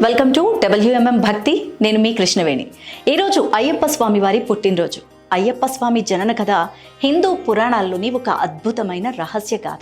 Welcome to WMM భక్తి. నేను మీ కృష్ణవేణి. ఈరోజు అయ్యప్ప స్వామి వారి పుట్టినరోజు. అయ్యప్ప స్వామి జనన కథ హిందూ పురాణాల్లోని ఒక అద్భుతమైన రహస్య గాథ.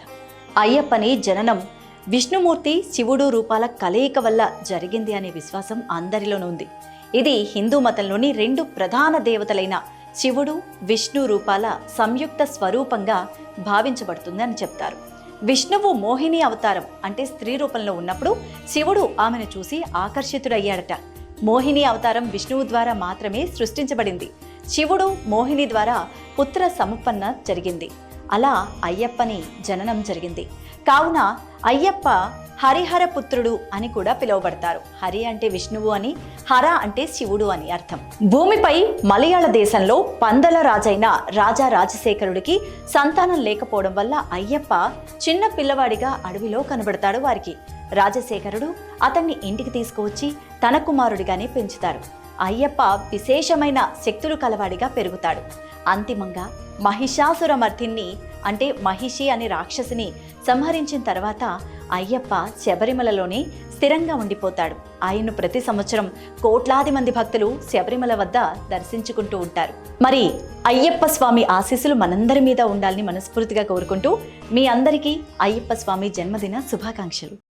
అయ్యప్పని జననం విష్ణుమూర్తి శివుడు రూపాల కలయిక వల్ల జరిగింది అనే విశ్వాసం అందరిలోనూ ఉంది. ఇది హిందూ మతంలోని రెండు ప్రధాన దేవతలైన శివుడు విష్ణు రూపాల సంయుక్త స్వరూపంగా భావించబడుతుంది అని చెప్తారు. విష్ణువు మోహిని అవతారం అంటే స్త్రీ రూపంలో ఉన్నప్పుడు శివుడు ఆమెను చూసి ఆకర్షితుడయ్యాడట. మోహిని అవతారం విష్ణువు ద్వారా మాత్రమే సృష్టించబడింది. శివుడు మోహిని ద్వారా పుత్ర సముపన్న జరిగింది. అలా అయ్యప్పని జననం జరిగింది. కావున అయ్యప్ప హరిహర పుత్రుడు అని కూడా పిలువబడతారు. హరి అంటే విష్ణువు అని, హర అంటే శివుడు అని అర్థం. భూమిపై మలయాళ దేశంలో పందల రాజైన రాజా రాజశేఖరుడికి సంతానం లేకపోవడం వల్ల అయ్యప్ప చిన్న పిల్లవాడిగా అడవిలో కనబడతాడు వారికి. రాజశేఖరుడు అతన్ని ఇంటికి తీసుకువచ్చి తన కుమారుడిగానే పెంచుతారు. అయ్యప్ప విశేషమైన శక్తులు కలవాడిగా పెరుగుతాడు. అంతిమంగా మహిషాసురమర్దిని అంటే మహిషి అనే రాక్షసిని సంహరించిన తర్వాత అయ్యప్ప శబరిమలలోనే స్థిరంగా ఉండిపోతాడు. ఆయన్ను ప్రతి సంవత్సరం కోట్లాది మంది భక్తులు శబరిమల వద్ద దర్శించుకుంటూ ఉంటారు. మరి అయ్యప్ప స్వామి ఆశీస్సులు మనందరి మీద ఉండాలని మనస్ఫూర్తిగా కోరుకుంటూ మీ అందరికీ అయ్యప్ప స్వామి జన్మదిన శుభాకాంక్షలు.